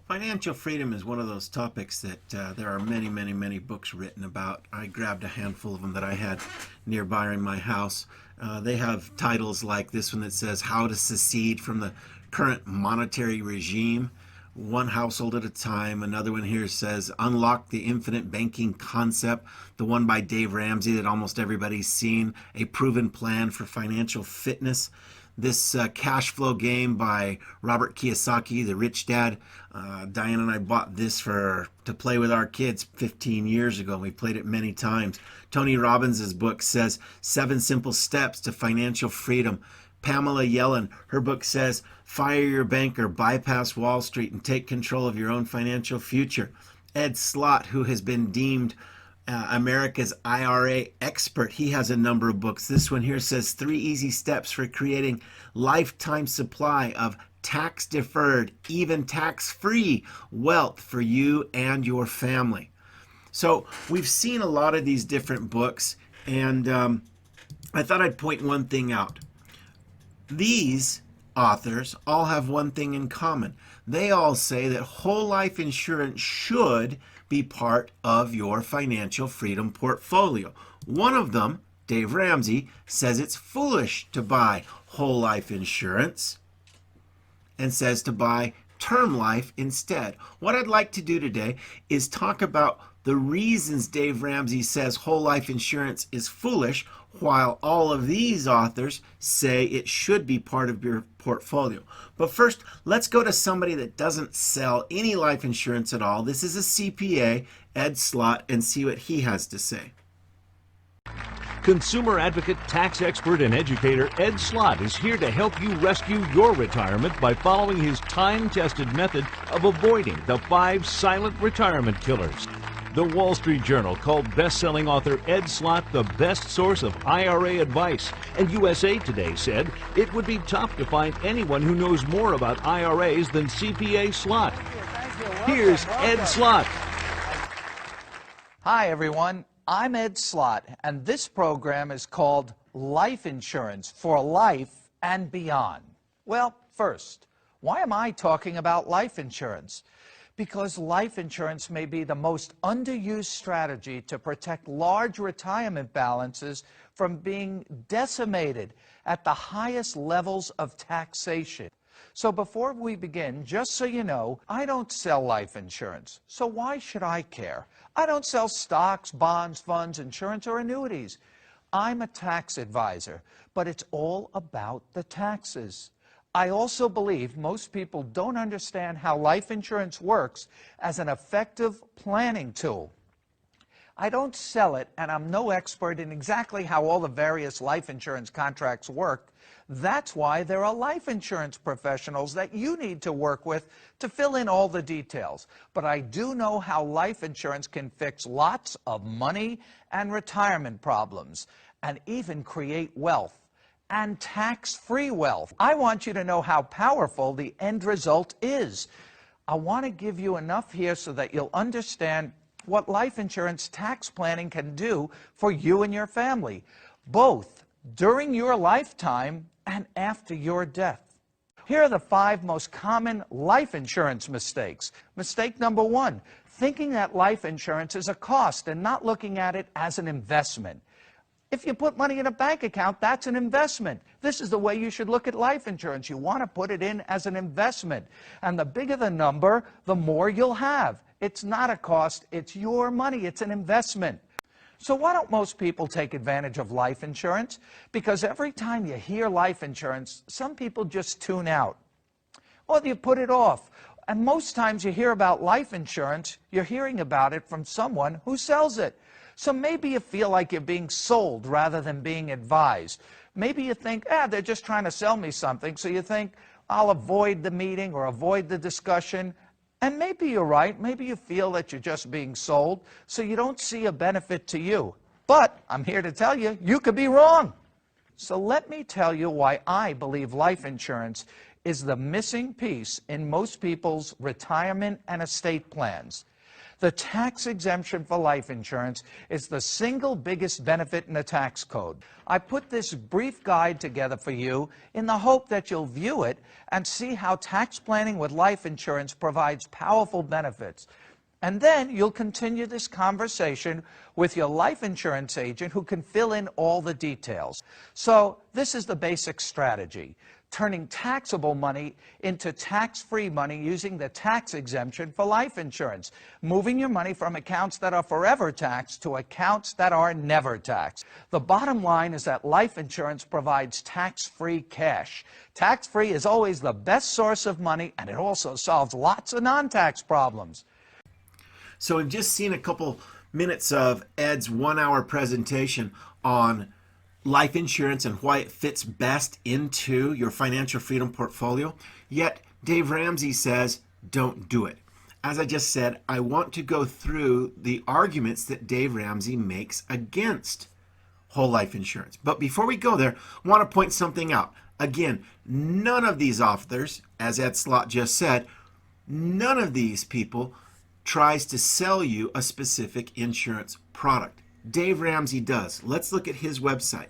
Financial freedom is one of those topics that there are many, many, many books written about. I grabbed a handful of them that I had nearby in my house. They have titles like this one that says How to Secede from the Current Monetary Regime, One Household at a Time. Another one here says Unlock the Infinite Banking Concept. The one by Dave Ramsey that almost everybody's seen, A Proven Plan for Financial Fitness. This cash flow game by Robert Kiyosaki, the rich dad. Diane and I bought this to play with our kids 15 years ago. We played it many times. Tony Robbins' book says 7 Simple Steps to Financial Freedom. Pamela Yellen, her book says Fire Your Banker, Bypass Wall Street, and Take Control of Your Own Financial Future. Ed Slott, who has been deemed America's IRA expert. He has a number of books. This one here says 3 Easy Steps for Creating Lifetime Supply of Tax-Deferred, even tax-free wealth for you and your family. So we've seen a lot of these different books, and I thought I'd point one thing out. These authors all have one thing in common. They all say that whole life insurance should be part of your financial freedom portfolio. One of them, Dave Ramsey, says it's foolish to buy whole life insurance and says to buy term life instead. What I'd like to do today is talk about the reasons Dave Ramsey says whole life insurance is foolish, while all of these authors say it should be part of your portfolio. But first, let's go to somebody that doesn't sell any life insurance at all. This is a CPA, Ed Slott, and see what he has to say. Consumer advocate, tax expert, and educator Ed Slott is here to help you rescue your retirement by following his time-tested method of avoiding the 5 silent retirement killers. The Wall Street Journal called best-selling author Ed Slott the best source of IRA advice, and USA Today said it would be tough to find anyone who knows more about IRAs than CPA Slott. Here's Ed Slott. Hi, everyone. I'm Ed Slott, and this program is called Life Insurance for Life and Beyond. Well, first, why am I talking about life insurance? Because life insurance may be the most underused strategy to protect large retirement balances from being decimated at the highest levels of taxation. So before we begin, just so you know, I don't sell life insurance. So why should I care? I don't sell stocks, bonds, funds, insurance, or annuities. I'm a tax advisor, but it's all about the taxes. I also believe most people don't understand how life insurance works as an effective planning tool. I don't sell it, and I'm no expert in exactly how all the various life insurance contracts work. That's why there are life insurance professionals that you need to work with to fill in all the details. But I do know how life insurance can fix lots of money and retirement problems, and even create wealth, and tax-free wealth. I want you to know how powerful the end result is. I want to give you enough here so that you'll understand what life insurance tax planning can do for you and your family, both during your lifetime and after your death. Here are the 5 most common life insurance mistakes. Mistake number 1, thinking that life insurance is a cost and not looking at it as an investment. If you put money in a bank account, that's an investment. This is the way you should look at life insurance. You want to put it in as an investment. And the bigger the number, the more you'll have. It's not a cost, it's your money, it's an investment. So why don't most people take advantage of life insurance? Because every time you hear life insurance, some people just tune out. Or you put it off. And most times you hear about life insurance, you're hearing about it from someone who sells it. So maybe you feel like you're being sold rather than being advised. Maybe you think, they're just trying to sell me something. So you think, I'll avoid the meeting or avoid the discussion. And maybe you're right. Maybe you feel that you're just being sold, so you don't see a benefit to you. But I'm here to tell you, you could be wrong. So let me tell you why I believe life insurance is the missing piece in most people's retirement and estate plans. The tax exemption for life insurance is the single biggest benefit in the tax code. I put this brief guide together for you in the hope that you'll view it and see how tax planning with life insurance provides powerful benefits. And then you'll continue this conversation with your life insurance agent who can fill in all the details. So this is the basic strategy: turning taxable money into tax-free money using the tax exemption for life insurance, moving your money from accounts that are forever taxed to accounts that are never taxed. The bottom line is that life insurance provides tax-free cash. Tax-free is always the best source of money, and it also solves lots of non-tax problems. So we've just seen a couple minutes of Ed's 1-hour presentation on life insurance and why it fits best into your financial freedom portfolio. Yet Dave Ramsey says, don't do it. As I just said, I want to go through the arguments that Dave Ramsey makes against whole life insurance. But before we go there, I want to point something out. Again, none of these authors, as Ed Slott just said, none of these people tries to sell you a specific insurance product. Dave Ramsey does. Let's look at his website.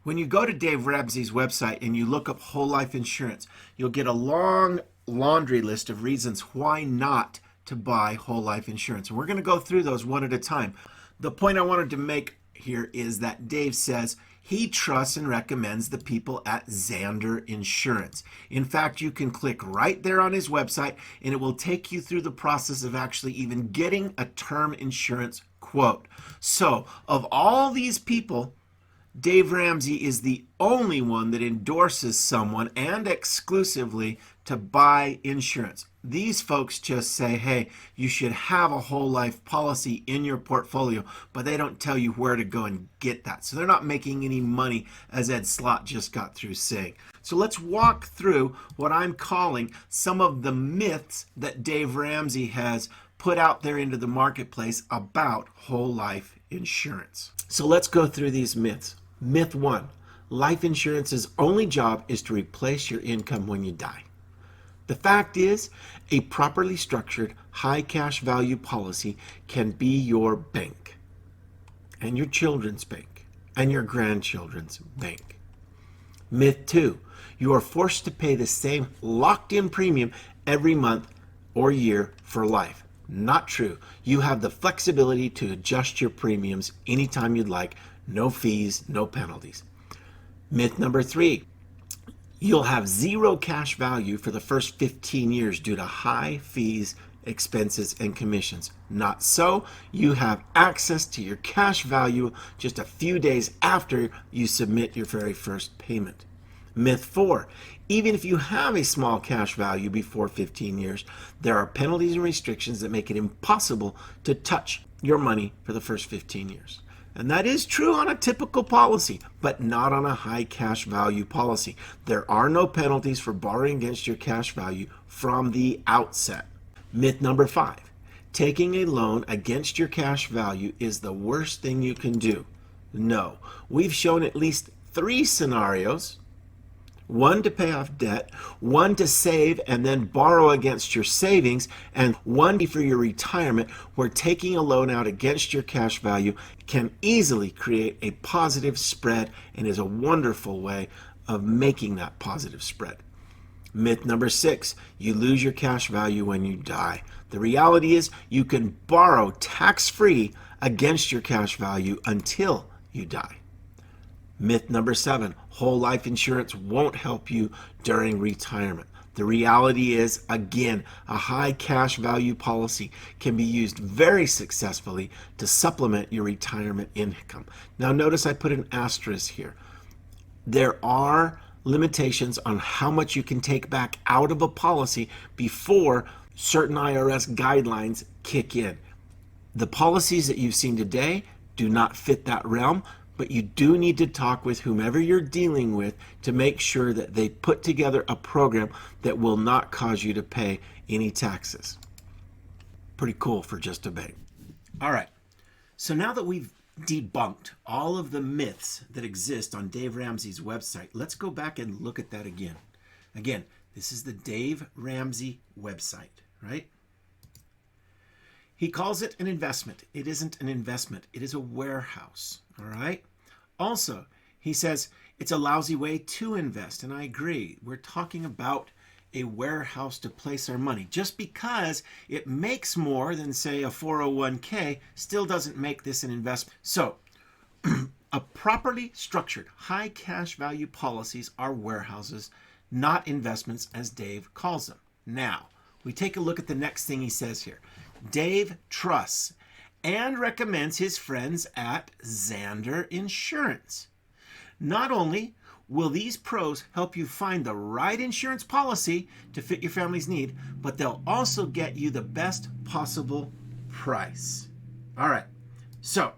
When you go to Dave Ramsey's website and you look up whole life insurance, you'll get a long laundry list of reasons why not to buy whole life insurance. And we're going to go through those one at a time. The point I wanted to make here is that Dave says he trusts and recommends the people at Zander Insurance. In fact, you can click right there on his website and it will take you through the process of actually even getting a term insurance quote. So, of all these people, Dave Ramsey is the only one that endorses someone, and exclusively, to buy insurance. These folks just say, hey, you should have a whole life policy in your portfolio, but they don't tell you where to go and get that. So they're not making any money, as Ed Slott just got through saying. So let's walk through what I'm calling some of the myths that Dave Ramsey has put out there into the marketplace about whole life insurance. So let's go through these myths. Myth 1, life insurance's only job is to replace your income when you die. The fact is, a properly structured high cash value policy can be your bank, and your children's bank, and your grandchildren's bank. Myth 2, you are forced to pay the same locked-in premium every month or year for life. Not true. You have the flexibility to adjust your premiums anytime you'd like. No fees, no penalties. Myth number 3, you'll have zero cash value for the first 15 years due to high fees, expenses, and commissions. Not so. You have access to your cash value just a few days after you submit your very first payment. Myth 4, even if you have a small cash value before 15 years, there are penalties and restrictions that make it impossible to touch your money for the first 15 years. And that is true on a typical policy, but not on a high cash value policy. There are no penalties for borrowing against your cash value from the outset. Myth number 5, taking a loan against your cash value is the worst thing you can do. No, we've shown at least 3 scenarios: one to pay off debt, one to save and then borrow against your savings, and one for your retirement, where taking a loan out against your cash value can easily create a positive spread and is a wonderful way of making that positive spread. Myth number 6, you lose your cash value when you die. The reality is you can borrow tax-free against your cash value until you die. Myth number 7, whole life insurance won't help you during retirement. The reality is, again, a high cash value policy can be used very successfully to supplement your retirement income. Now notice I put an asterisk here. There are limitations on how much you can take back out of a policy before certain IRS guidelines kick in. The policies that you've seen today do not fit that realm, but you do need to talk with whomever you're dealing with to make sure that they put together a program that will not cause you to pay any taxes. Pretty cool for just a bank. All right, so now that we've debunked all of the myths that exist on Dave Ramsey's website, let's go back and look at that again. Again, this is the Dave Ramsey website, right? He calls it an investment. It isn't an investment. It is a warehouse. All right? Also, he says it's a lousy way to invest, and I agree. We're talking about a warehouse to place our money. Just because it makes more than, say, a 401k still doesn't make this an investment. So, a properly structured high cash value policies are warehouses, not investments, as Dave calls them. Now, we take a look at the next thing he says here. Dave trusts and recommends his friends at Zander Insurance. Not only will these pros help you find the right insurance policy to fit your family's need, but they'll also get you the best possible price. All right, so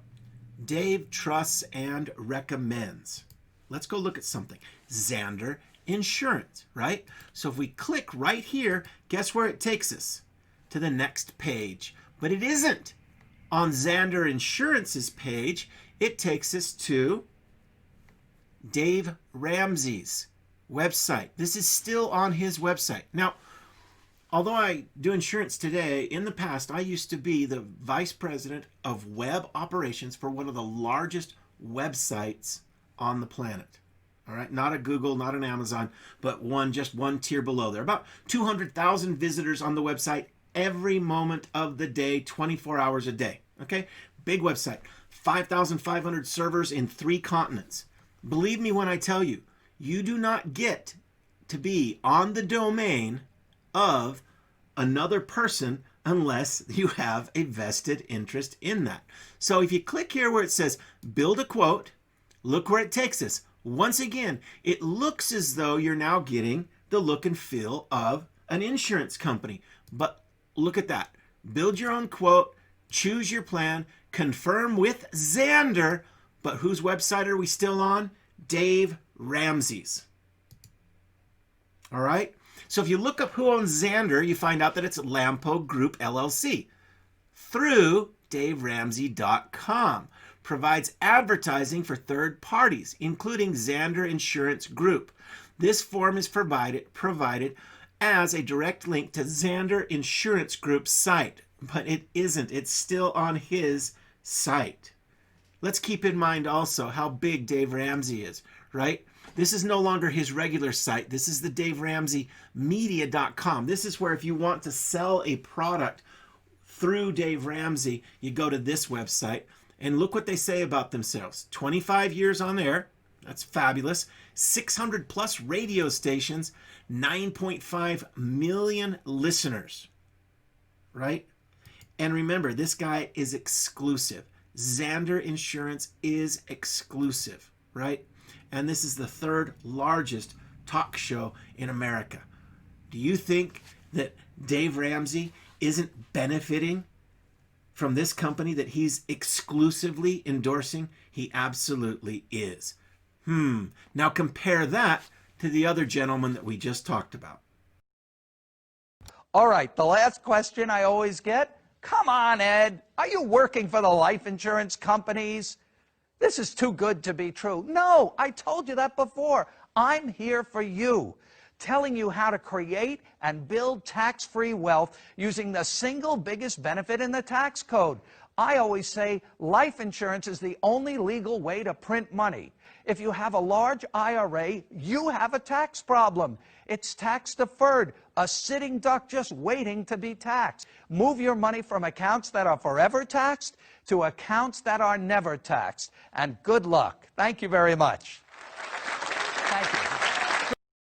Dave trusts and recommends. Let's go look at something. Zander Insurance, right? So if we click right here, guess where it takes us? To the next page. But it isn't on Zander Insurance's page. It takes us to Dave Ramsey's website. This is still on his website. Now, although I do insurance today, in the past I used to be the vice president of web operations for one of the largest websites on the planet. All right, not a Google, not an Amazon, but just one tier below there. About 200,000 visitors on the website every moment of the day, 24 hours a day. Okay, big website. 5,500 servers in 3 continents. Believe me when I tell you, you do not get to be on the domain of another person unless you have a vested interest in that. So if you click here where it says build a quote, look where it takes us. Once again, it looks as though you're now getting the look and feel of an insurance company. But look at that. Build your own quote, choose your plan, confirm with Zander. But whose website are we still on? Dave Ramsey's. All right? So if you look up who owns Zander, you find out that it's Lampo Group LLC through DaveRamsey.com. Provides advertising for third parties, including Zander Insurance Group. This form is provided as a direct link to Zander Insurance Group's site, but it isn't. It's still on his site. Let's keep in mind also how big Dave Ramsey is, right? This is no longer his regular site. This is the DaveRamseyMedia.com. This is where if you want to sell a product through Dave Ramsey, you go to this website. And look what they say about themselves. 25 years on air. That's fabulous. 600 plus radio stations. 9.5 million listeners. Right? And remember, this guy is exclusive. Zander Insurance is exclusive. Right? And this is the 3rd largest talk show in America. Do you think that Dave Ramsey isn't benefiting from this company that he's exclusively endorsing? He absolutely is. Now compare that to the other gentleman that we just talked about. All right, the last question I always get. Come on, Ed. Are you working for the life insurance companies? This is too good to be true. No, I told you that before. I'm here for you, telling you how to create and build tax-free wealth using the single biggest benefit in the tax code. I always say life insurance is the only legal way to print money. If you have a large IRA, you have a tax problem. It's tax deferred, a sitting duck just waiting to be taxed. Move your money from accounts that are forever taxed to accounts that are never taxed. And good luck. Thank you very much.